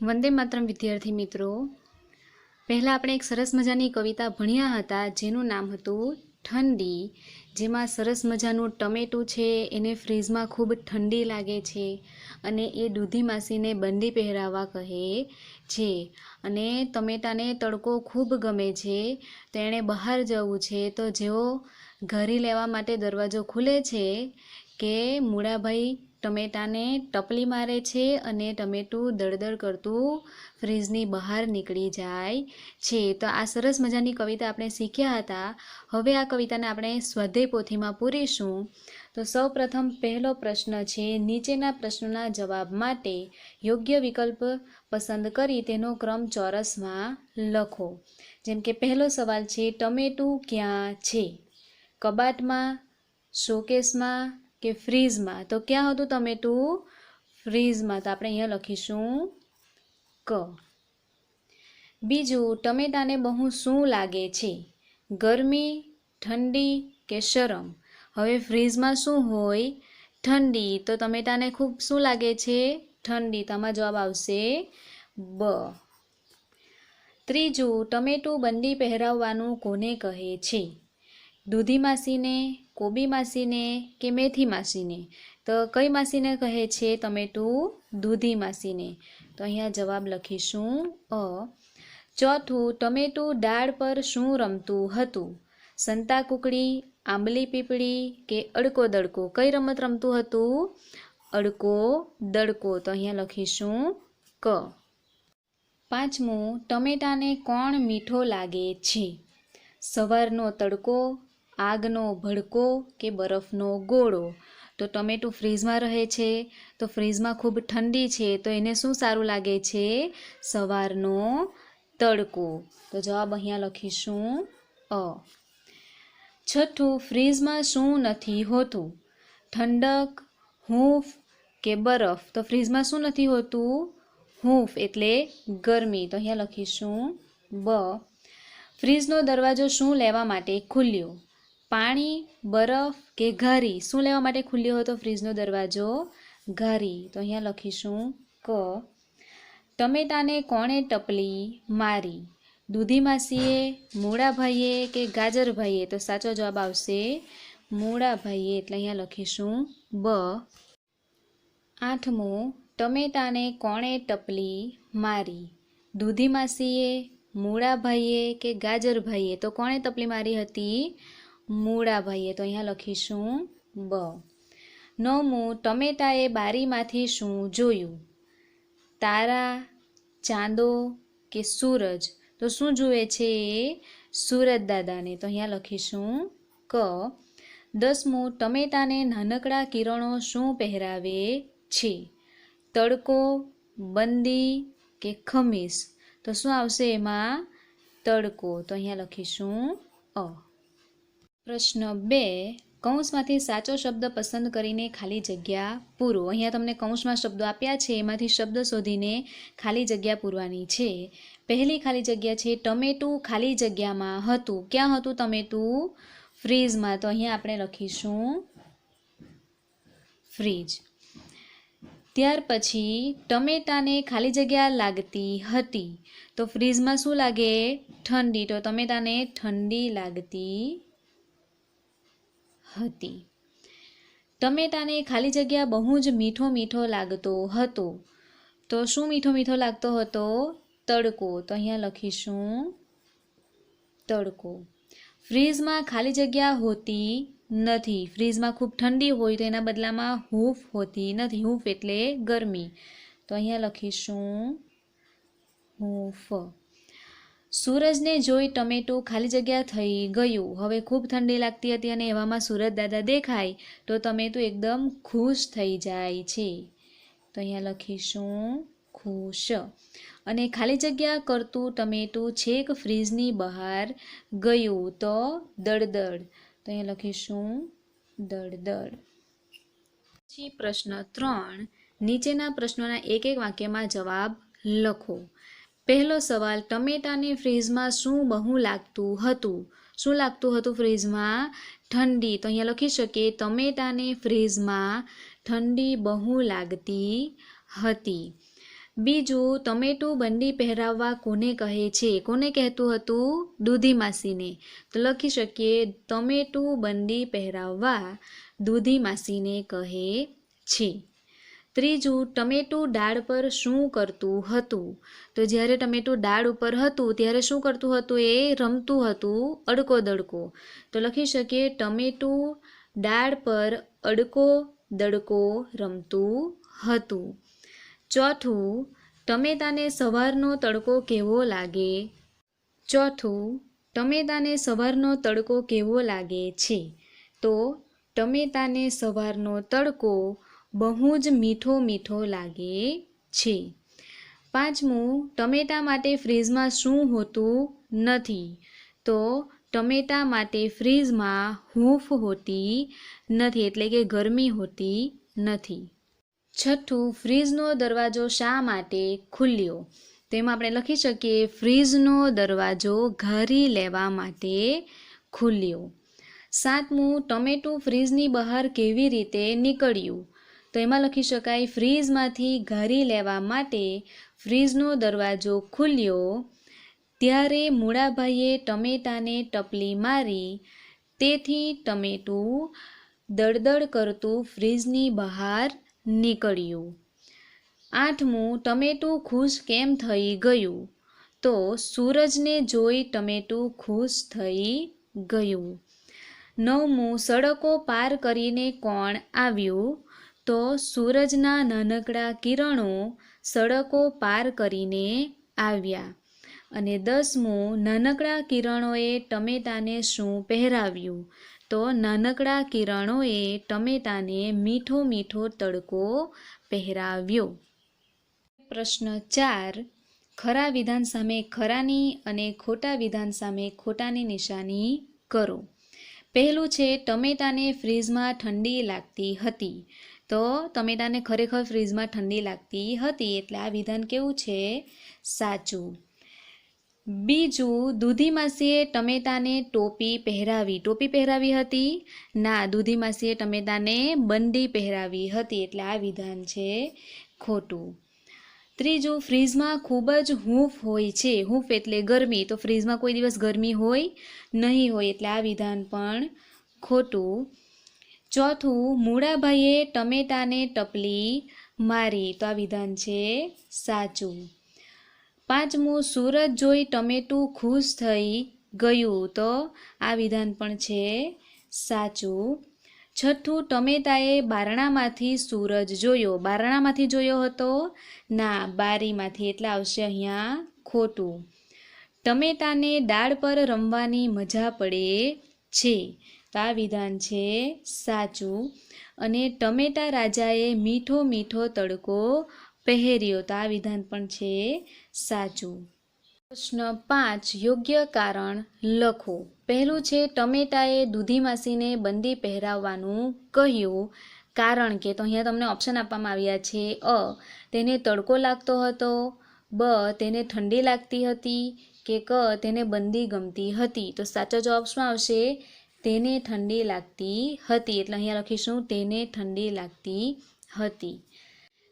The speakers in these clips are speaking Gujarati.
વંદે માતરમ વિદ્યાર્થી મિત્રો, પહેલાં આપણે એક સરસ મજાની કવિતા ભણ્યા હતા જેનું નામ હતું ઠંડી, જેમાં સરસ મજાનું ટમેટું છે એને ફ્રીઝમાં ખૂબ ઠંડી લાગે છે અને એ દૂધી માસીને બંડી પહેરાવવા કહે છે અને ટમેટાને તડકો ખૂબ ગમે છે તો એણે બહાર જવું છે તો જેવો ઘરી લેવા માટે દરવાજો ખુલે છે કે મૂળાભાઈ ટમેટાને ટપલી મારે છે અને ટમેટું દળદળ કરતું ફ્રીઝની બહાર નીકળી જાય છે। તો આ સરસ મજાની કવિતા આપણે શીખ્યા હતા। હવે આ કવિતાને આપણે સ્વાધ્યાય પોથીમાં પૂરીશું। તો સૌપ્રથમ પહેલો પ્રશ્ન છે, નીચેના પ્રશ્નોના જવાબ માટે યોગ્ય વિકલ્પ પસંદ કરી તેનો ક્રમ ચોરસમાં લખો। જેમ કે પહેલો સવાલ છે, ટમેટું ક્યાં છે? કબાટમાં, શોકેસમાં કે ફ્રીઝમાં? તો ક્યાં હતું ટમેટું? ફ્રીઝમાં। તો આપણે અહીંયા લખીશું ક। બીજું, ટમેટાને બહુ શું લાગે છે? ગરમી, ઠંડી કે શરમ? હવે ફ્રીઝમાં શું હોય? ઠંડી। તો ટમેટાને ખૂબ શું લાગે છે? ઠંડી। તો આમાં જવાબ આવશે બ। ત્રીજું, ટમેટું બંડી પહેરાવવાનું કોને કહે છે? દૂધી માસીને, કોબી માસીને કે મેથી માસીને? તો કઈ માસીને કહે છે ટમેટું? દૂધી માસીને। તો અહીંયા જવાબ લખીશું અ। ચોથું, ટમેટું ડાળ પર શું રમતું હતું? સંતા કુકડી, આંબલી પીપળી કે અડકો દડકો? કઈ રમત રમતું હતું? અડકો દડકો। તો અહીંયા લખીશું ક। પાંચમું, ટમેટાને કોણ મીઠો લાગે છે? સવારનો તડકો, આગનો ભડકો કે બરફનો ગોળો? તો ટમેટું ફ્રીઝમાં રહે છે તો ફ્રીઝમાં ખૂબ ઠંડી છે તો એને શું સારું લાગે છે? સવારનો તડકો। તો જવાબ અહીંયા લખીશું અ। છઠ્ઠું, ફ્રીઝમાં શું નથી હોતું? ઠંડક, હૂંફ કે બરફ? તો ફ્રીઝમાં શું નથી હોતું? હૂંફ એટલે ગરમી। તો અહીંયા લખીશું બ। ફ્રીઝનો દરવાજો શું લેવા માટે ખુલ્યો? પાણી, બરફ કે ઘારી? શું લેવા માટે ખુલ્યો હતો ફ્રીઝનો દરવાજો? ઘારી। તો અહીંયા લખીશું ક। ટમેટાને કોણે ટપલી મારી? દૂધી માસીએ, મૂળાભાઈએ કે ગાજરભાઈએ? તો સાચો જવાબ આવશે મૂળાભાઈએ, એટલે અહીંયા લખીશું બ। આઠમું, ટમેટાને કોણે ટપલી મારી? દૂધી માસીએ, મૂળાભાઈએ કે ગાજરભાઈએ? તો કોણે ટપલી મારી હતી? મૂળાભાઈએ। તો અહીંયા લખીશું બ। નવમું, ટમેટાએ બારીમાંથી શું જોયું? તારા, ચાંદો કે સૂરજ? તો શું જુએ છે એ? સૂરજ દાદાને। તો અહીંયા લખીશું ક। 10મું, ટમેટાને નાનકડા કિરણો શું પહેરાવે છે? તડકો, બંદી કે ખમીસ? તો શું આવશે એમાં? તડકો। તો અહીંયા લખીશું અ। પ્રશ્ન 2, કૌંસમાંથી સાચો શબ્દ પસંદ કરીને ખાલી જગ્યા પૂરો। અહીંયા તમને કૌંસમાં શબ્દો આપ્યા છે એમાંથી શબ્દ શોધીને ખાલી જગ્યા પૂરવાની છે। પહેલી ખાલી જગ્યા છે, ટમેટું ખાલી જગ્યામાં હતું। ક્યાં હતું ટમેટું? ફ્રીઝમાં। તો અહીંયા આપણે લખીશું ફ્રીજ। ત્યાર પછી, ટમેટાને ખાલી જગ્યા લાગતી હતી। તો ફ્રીઝમાં શું લાગે? ઠંડી। તો ટમેટાને ઠંડી લાગતી હતી। ટમેટાને ખાલી જગ્યા બહુ જ મીઠો મીઠો લાગતો હતો। તો શું મીઠો મીઠો લાગતો હતો? તડકો। તો અહીંયા લખીશું તડકો। ફ્રીઝમાં ખાલી જગ્યા હોતી નથી। ફ્રીઝમાં ખૂબ ઠંડી હોય તો એના બદલામાં હૂંફ હોતી નથી। હૂંફ એટલે ગરમી। તો અહીંયા લખીશું હૂંફ। સૂરજને જોઈ ટમેટું ખાલી જગ્યા થઈ ગયું। હવે ખૂબ ઠંડી લાગતી હતી અને એવામાં સૂરજ દાદા દેખાય તો ટમેટું એકદમ ખુશ થઈ જાય છે। તો અહીંયા લખીશું ખુશ। અને ખાલી જગ્યા કરતું ટમેટું છેક ફ્રીઝની બહાર ગયું તો દળદળ। તો અહીંયા લખીશું દળદળ। પછી પ્રશ્ન 3, નીચેના પ્રશ્નોના એક એક વાક્યમાં જવાબ લખો। પહેલો સવાલ, ટમેટાને ફ્રીઝમાં શું બહુ લાગતું હતું? શું લાગતું હતું ફ્રીઝમાં? ઠંડી। તો અહીંયા લખી શકીએ ટમેટાને ફ્રીઝમાં ઠંડી બહુ લાગતી હતી। બીજું, ટમેટું બંડી પહેરાવવા કોને કહે છે? કોને કહેતું હતું? દૂધી માસીને. તો લખી શકીએ ટમેટું બંડી પહેરાવવા દૂધી માસીને કહે છે. ત્રીજું, ટમેટું ડાળ પર શું કરતું હતું? તો જ્યારે ટમેટું ડાળ ઉપર હતું ત્યારે શું કરતું હતું? એ રમતું હતું અડકો દડકો. તો લખી શકીએ ટમેટું ડાળ પર અડકો દડકો રમતું હતું. ચોથું, ટમેટાને સવારનો તડકો કેવો લાગે? ચોથું, ટમેટાને સવારનો તડકો કેવો લાગે છે? તો ટમેટાને સવારનો તડકો બહુ જ મીઠો મીઠો લાગે છે. પાંચમું, ટમેટા માટે ફ્રીજમાં શું હોતું નથી? તો ટમેટા માટે ફ્રીજમાં હૂંફ હોતી નથી, એટલે કે ગરમી હોતી નથી. છઠ્ઠું, ફ્રીજનો દરવાજો શા માટે ખુલ્યો? તેમાં આપણે લખી શકીએ ફ્રીજનો દરવાજો ઘારી લેવા માટે ખુલ્યો. સાતમું, ટમેટું ફ્રીજની બહાર કેવી રીતે નીકળ્યું? તો એમાં લખી શકાય ફ્રીજમાંથી ઘારી લેવા માટે ફ્રીજનો દરવાજો ખુલ્યો ત્યારે મૂળાભાઈએ ટમેટાને ટપલી મારી, તેથી ટમેટું દળદળ કરતું ફ્રીજની બહાર નીકળ્યું. આઠમું, ટમેટું ખુશ કેમ થઈ ગયું? તો સૂરજને જોઈ ટમેટું ખુશ થઈ ગયું. નવમું, સડકો પાર કરીને કોણ આવ્યું? તો સૂરજના નાનકડા કિરણો સડકો પાર કરીને આવ્યા. અને 10મું, નાનકડા કિરણોએ ટમેટાને શું પહેરાવ્યું? તો નાનકડા કિરણોએ ટમેટાને મીઠો મીઠો તડકો પહેરાવ્યો. પ્રશ્ન 4, ખરા વિધાન સામે ખરાની અને ખોટા વિધાન સામે ખોટાની નિશાની કરો. પહેલું છે ટમેટાને ફ્રીજમાં ઠંડી લાગતી હતી. તો ટમેટાને ખરેખર ફ્રીજમાં ઠંડી લાગતી હતી, એટલે આ વિધાન કેવું છે? સાચું. બીજું, દૂધી માસીએ ટમેટાને ટોપી પહેરાવી. ટોપી પહેરાવી હતી? ના, દૂધી માસીએ ટમેટાને બંડી પહેરાવી હતી, એટલે આ વિધાન છે ખોટું. ત્રીજું, ફ્રીજમાં ખૂબ જ હૂંફ હોય છે. હૂંફ એટલે ગરમી, તો ફ્રીજમાં કોઈ દિવસ ગરમી હોય નહીં હોય, એટલે આ વિધાન પણ ખોટું. ચોથું, મૂળાભાઈએ ટમેટાને ટપલી મારી. તો આ વિધાન છે સાચું. પાંચમું, સૂરજ જોઈ ટમેટું ખુશ થઈ ગયું. તો આ વિધાન પણ છે સાચું. છઠ્ઠું, ટમેટાએ બારણામાંથી સૂરજ જોયો. બારણામાંથી જોયો હતો? ના, બારીમાંથી, એટલે આવશે અહીંયા ખોટું. ટમેટાને ડાળ પર રમવાની મજા પડે છે. તો આ વિધાન છે સાચું. અને ટમેટા રાજાએ મીઠો મીઠો તડકો પહેર્યો. તો આ વિધાન પણ છે સાચું. પ્રશ્ન 5, યોગ્ય કારણ લખો. પહેલું છે ટમેટાએ દૂધી માસીને બંડી પહેરાવવાનું કહ્યું કારણ કે, તો અહીંયા તમને ઓપ્શન આપવામાં આવ્યા છે. અ, તેને તડકો લાગતો હતો. બ, તેને ઠંડી લાગતી હતી. કે ક, તેને બંડી ગમતી હતી. તો સાચો જવાબ શું આવશે? તેને ઠંડી લાગતી હતી, એટલે અહીંયા લખીશું તેને ઠંડી લાગતી હતી.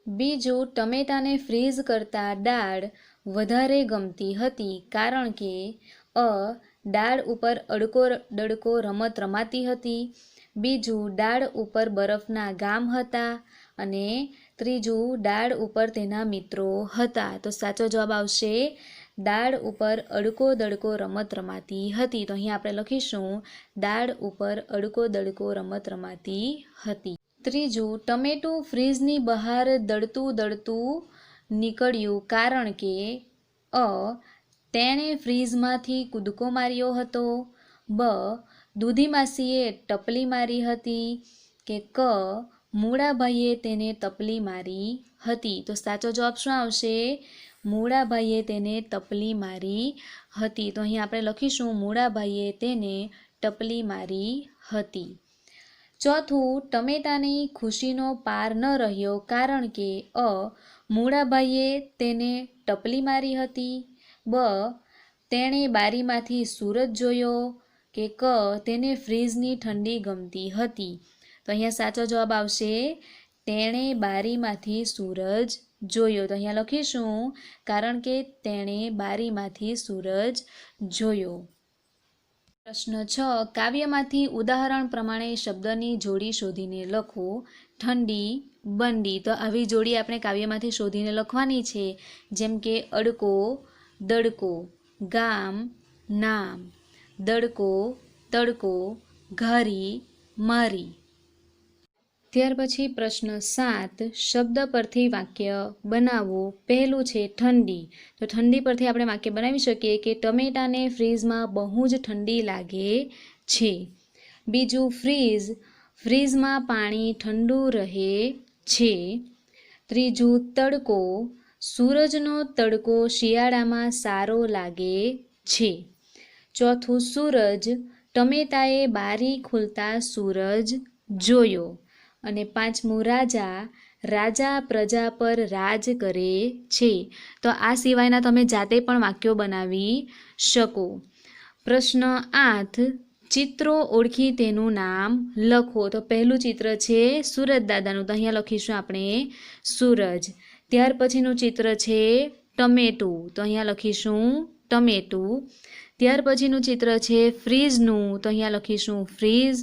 બીજું, ટમેટાને ફ્રીઝ કરતાં દાળ વધારે ગમતી હતી કારણ કે અ, દાળ ઉપર અડકો દડકો રમત રમાતી હતી. બીજું, દાળ ઉપર બરફના ગામ હતા. અને ત્રીજું, દાળ ઉપર તેના મિત્રો હતા. તો સાચો જવાબ આવશે દાળ ઉપર અડકો દડકો રમત રમાતી હતી. તો અહીં આપણે લખીશું દાળ ઉપર અડકો દડકો રમત રમાતી હતી. ત્રીજું, ટમેટું ફ્રીજની બહાર દળતું દળતું નીકળ્યું કારણ કે અ, તેણે ફ્રીજમાંથી કૂદકો માર્યો હતો. બ, દૂધી માસીએ ટપલી મારી હતી. કે ક, મૂળાભાઈએ તેને ટપલી મારી હતી. તો સાચો જવાબ શું આવશે? મૂળાભાઈએ તેને ટપલી મારી હતી. તો અહીં આપણે લખીશું મૂળાભાઈએ તેને ટપલી મારી હતી. ચોથું, ટમેટાની ખુશીનો પાર ન રહ્યો કારણ કે અ, મૂળાભાઈએ તેને ટપલી મારી હતી. બ, તેણે બારીમાંથી સૂરજ જોયો. કે ક, તેને ફ્રીજની ઠંડી ગમતી હતી. તો અહીંયા સાચો જવાબ આવશે તેણે બારીમાંથી સૂરજ જોયો. તો અહીંયા લખીશું કારણ કે તેણે બારીમાંથી સૂરજ જોયો. પ્રશ્ન 6 કાવ્યમાંથી ઉદાહરણ પ્રમાણે શબ્દની જોડી શોધીને લખો. ઠંડી, બંડી. તો આવી જોડી આપણે કાવ્યમાંથી શોધીને લખવાની છે. જેમ કે અડકો, દડકો, ગામ, નામ, દડકો, તડકો, ઘારી, મારી. ત્યાર પછી પ્રશ્ન 7 શબ્દ પરથી વાક્ય બનાવો. પહેલું છે ઠંડી. તો ઠંડી પરથી આપણે વાક્ય બનાવી શકીએ કે ટમેટાને ફ્રીઝમાં બહુ જ ઠંડી લાગે છે. બીજું ફ્રીઝ, ફ્રીઝમાં પાણી ઠંડુ રહે છે. ત્રીજું તડકો, સૂરજનો તડકો શિયાળામાં સારો લાગે છે. ચોથું સૂરજ, ટમેટાએ બારી ખુલતા સૂરજ જોયો. અને પાંચમું રાજા, રાજા પ્રજા પર રાજ કરે છે. તો આ સિવાયના તમે જાતે પણ વાક્યો બનાવી શકો. પ્રશ્ન 8 ચિત્રો ઓળખી તેનું નામ લખો. તો પહેલું ચિત્ર છે સૂરજ દાદાનું. તો અહીંયા લખીશું આપણે સૂરજ. ત્યાર પછીનું ચિત્ર છે ટમેટું. તો અહીંયા લખીશું ટમેટું. ત્યાર પછીનું ચિત્ર છે ફ્રીઝનું. તો અહીંયા લખીશું ફ્રીઝ.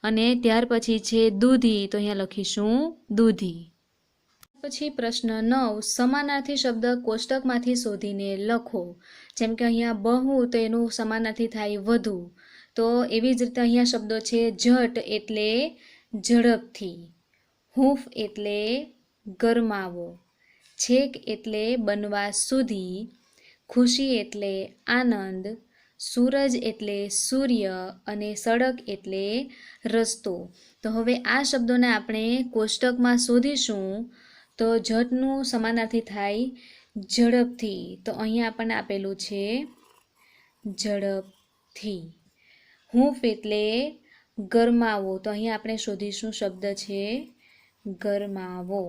અને ત્યાર પછી છે દૂધી. તો અહીંયા લખીશું દૂધી. પછી પ્રશ્ન 9 સમાનાર્થી શબ્દ કોષ્ટકમાંથી શોધીને લખો. જેમ કે અહીંયા બહુ, તો એનું સમાનાર્થી થાય વધુ. તો એવી જ રીતે અહીંયા શબ્દો છે ઝટ એટલે ઝડપથી, હૂંફ એટલે ગરમાવો, છેક એટલે બનવા સુધી, ખુશી એટલે આનંદ, સૂરજ એટલે સૂર્ય અને સડક એટલે રસ્તો. તો હવે આ શબ્દોને આપણે કોષ્ટકમાં શોધીશું. તો ઝટનું સમાનાર્થી થાય ઝડપથી. તો અહીંયા આપણને આપેલું છે ઝડપથી. હૂંફ એટલે ગરમાવો. તો અહીંયા આપણે શોધીશું શબ્દ છે ગરમાવો.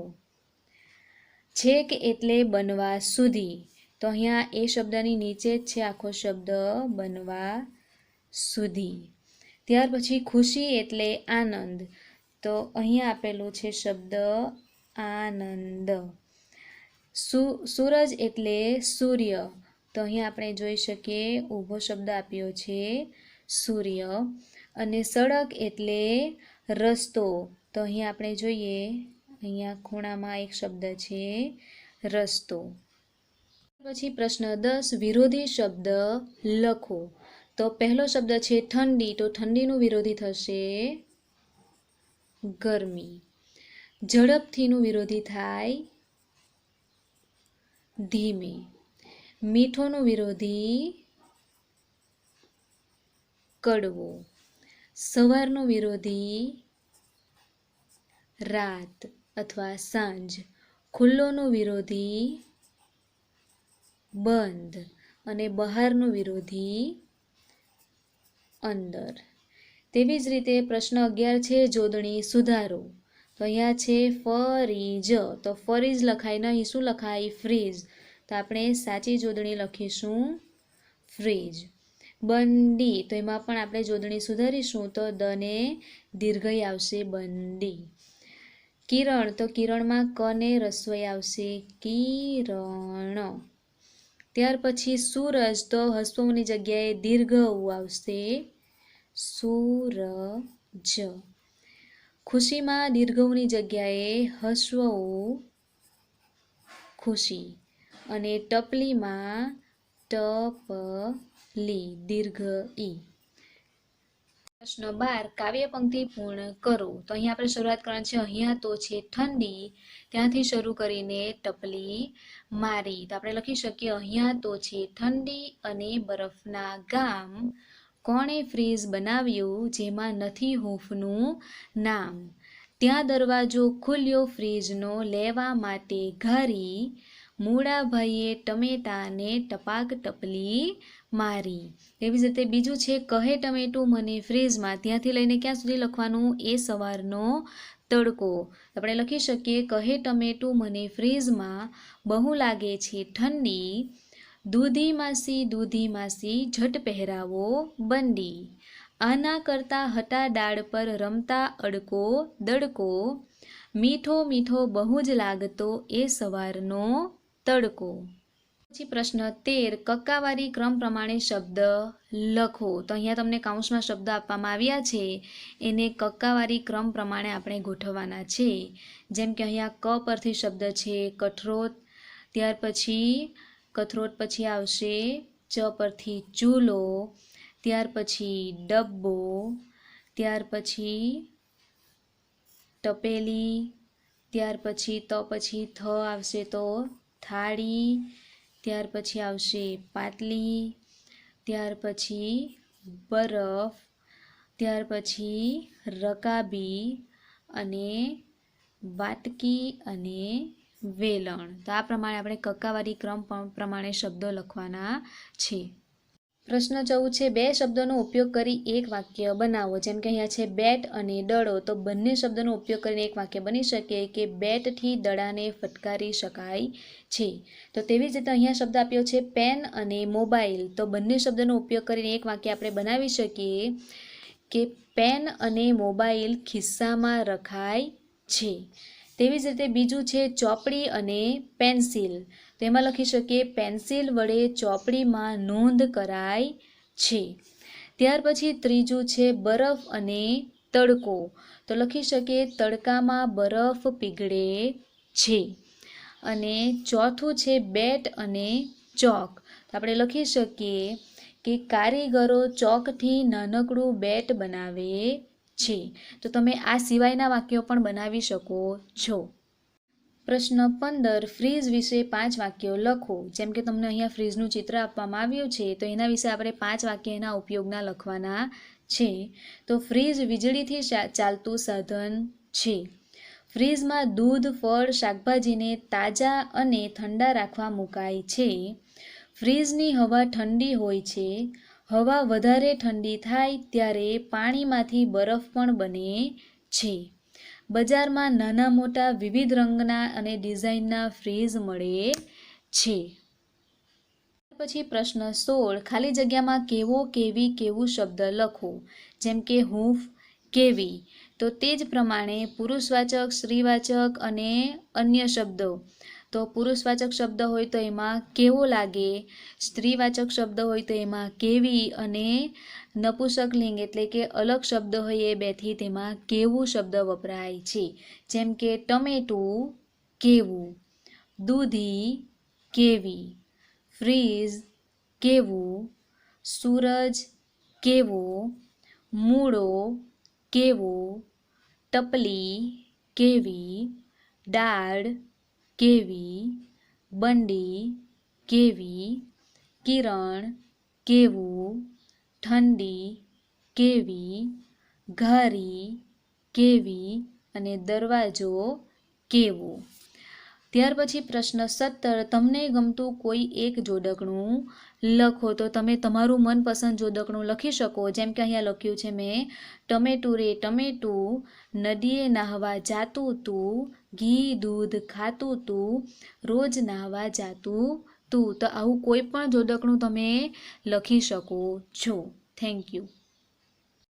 છેક એટલે બનવા સુધી. તો અહીંયા એ શબ્દની નીચે જ છે આખો શબ્દ બનવા સુધી. ત્યાર પછી ખુશી એટલે આનંદ. તો અહીંયા આપેલું છે શબ્દ આનંદ. સૂરજ એટલે સૂર્ય. તો અહીંયા આપણે જોઈ શકીએ ઊભો શબ્દ આપ્યો છે સૂર્ય. અને સડક એટલે રસ્તો. તો અહીંયા આપણે જોઈએ અહીંયા ખૂણામાં એક શબ્દ છે રસ્તો. પછી પ્રશ્ન 10 વિરોધી શબ્દ લખો. તો પહેલો શબ્દ છે ઠંડી. તો ઠંડીનું વિરોધી થશે ગરમી. ઝડપથીનું વિરોધી થાય ધીમે. મીઠોનું વિરોધી કડવો. સવારનું વિરોધી રાત અથવા સાંજ. ખુલ્લોનું વિરોધી બંધ. અને બહારનું વિરોધી અંદર. તેવી જ રીતે પ્રશ્ન 11 છે જોડણી સુધારો. તો અહીંયા છે ફરીજ. તો ફરીજ લખાય નહીં, શું લખાય ફ્રીજ. તો આપણે સાચી જોડણી લખીશું ફ્રીજ. બંડી. તો એમાં પણ આપણે જોડણી સુધારીશું. તો દ ને દીર્ઘઈ આવશે બંડી. કિરણ. તો કિરણમાં ક ને રસ્વઈ આવશે કિરણ. ત્યાર પછી સૂરજ. તો હસ્વની જગ્યાએ દીર્ઘ ઉ આવશે સૂરજ. ખુશીમાં દીર્ઘની જગ્યાએ હસ્વ ઉ ખુશી. અને ટપલીમાં ટપલી દીર્ઘ ઈ. પ્રશ્ન 12 કાવ્ય પંક્તિ પૂર્ણ કરો. તો અહીંયા આપણે શરૂઆત કરવાની છે અહીંયા તો છે ઠંડી, ત્યાંથી શરૂ કરીને ટપલી મારી. તો આપણે લખી શકીએ અહીંયા તો છે ઠંડી અને બરફના ગામ. કોણે ફ્રીઝ બનાવ્યું જેમાં નથી હૂંફનું નામ. ત્યાં દરવાજો ખુલ્યો ફ્રીજનો લેવા માટે ઘારી. મૂળાભાઈએ ટમેટાને ટપાક ટપલી મારી. એવી જ રીતે બીજું છે કહે ટમેટું મને ફ્રીઝમાં. ત્યાંથી લઈને ક્યાં સુધી લખવાનું એ સવારનો તડકો. આપણે લખી શકીએ કહે ટમેટું મને ફ્રીઝમાં બહુ લાગે છે ઠંડી. દૂધી માસી ઝટ પહેરાવો બંડી. આના કરતા હતા ડાળ પર રમતા અડકો દડકો. મીઠો મીઠો બહુ જ લાગતો એ સવારનો તડકો. પછી પ્રશ્ન 13, કક્કાવારી ક્રમ પ્રમાણે શબ્દ લખો. તો અહીંયા તમને કૌંસમાં શબ્દ આપવામાં આવ્યા છે, એને કક્કાવારી ક્રમ પ્રમાણે આપણે ગોઠવવાના છે. જેમ કે અહીંયા ક પરથી શબ્દ છે કઠરોત, ત્યાર પછી કથરોટ પછી આવશે ચ પરથી ચૂલો, ત્યાર પછી ડબ્બો, ત્યાર પછી તપેલી, ત્યાર પછી ત પછી થ આવશે તો થાળી, ત્યાર પછી આવશે પાટલી, ત્યાર પછી બરફ, ત્યાર પછી રકાબી અને વાટકી અને વેલણ. તો આ પ્રમાણે આપણે કક્કાવારી ક્રમ પ્રમાણે શબ્દો લખવાના છે. પ્રશ્ન 14 છે, બે શબ્દોનો ઉપયોગ કરી એક વાક્ય બનાવો. જેમ કે અહીંયા છે બેટ અને દડો, તો બંને શબ્દોનો ઉપયોગ કરીને એક વાક્ય બની શકે કે બેટથી દડાને ફટકારી શકાય છે. તો તેવી જ રીતે અહીંયા શબ્દ આપ્યો છે પેન અને મોબાઈલ, તો બંને શબ્દોનો ઉપયોગ કરીને એક વાક્ય આપણે બનાવી શકીએ કે પેન અને મોબાઈલ ખિસ્સામાં રખાય છે. તેવી જ રીતે બીજું છે ચોપડી અને પેન્સિલ, તો એમાં લખી શકીએ પેન્સિલ વડે ચોપડીમાં નોંધ કરાય છે. ત્યાર પછી ત્રીજું છે બરફ અને તડકો, તો લખી શકીએ તડકામાં બરફ પીગળે છે. અને ચોથું છે બેટ અને ચોક, તો આપણે લખી શકીએ કે કારીગરો ચોકથી નાનકડું બેટ બનાવે છે. તો તમે આ સિવાયના વાક્યો પણ બનાવી શકો છો. પ્રશ્ન 15, ફ્રીજ વિશે 5 વાક્યો લખો. જેમ કે તમને અહીંયા ફ્રીજનું ચિત્ર આપવામાં આવ્યું છે, તો એના વિશે આપણે 5 વાક્ય એના ઉપયોગના લખવાના છે. તો ફ્રીજ વીજળીથી ચાલતું સાધન છે. ફ્રીજમાં દૂધ, ફળ, શાકભાજીને તાજા અને ઠંડા રાખવા મુકાય છે. ફ્રીજની હવા ઠંડી હોય છે. હવા વધારે ઠંડી થાય ત્યારે પાણીમાંથી બરફ પણ બને છે. બજારમાં નાના મોટા વિવિધ રંગના અને ડિઝાઇનના ફ્રીજ મળે છે. પછી પ્રશ્ન 16, ખાલી જગ્યામાં કેવો, કેવી, કેવું શબ્દ લખો. જેમ કે હૂંફ, કેવી, તો તે જ પ્રમાણે પુરુષવાચક, સ્ત્રીવાચક અને અન્ય શબ્દો. તો પુરુષવાચક શબ્દ હોય તો એમાં કેવો લાગે, સ્ત્રીવાચક શબ્દ હોય તો એમાં કેવી, અને નપુંસકલિંગ એટલે કે અલગ શબ્દ હોય એ બેથી તેમાં કેવું શબ્દ વપરાય છે. જેમ કે ટમેટું કેવું, દૂધી કેવી, ફ્રીજ કેવું, સૂરજ કેવો, મૂળો કેવો, ટપલી કેવી, દાળ કેવી, બંડી કેવી, કિરણ કેવું, ઠંડી કેવી, ઘારી કેવી અને દરવાજો કેવો. ત્યાર પછી પ્રશ્ન 17, તમને ગમતું કોઈ એક જોડકણું લખો. તો તમે તમારું મનપસંદ જોડકણું લખી શકો. જેમ કે અહીંયા લખ્યું છે મેં, ટમેટું રે ટમેટું, નદીએ નાહવા જાતું તું, ઘી દૂધ ખાતું તું, રોજ નાહવા જાતું તું. તો આવું કોઈ પણ જોડકણું તમે લખી શકો છો. Thank you.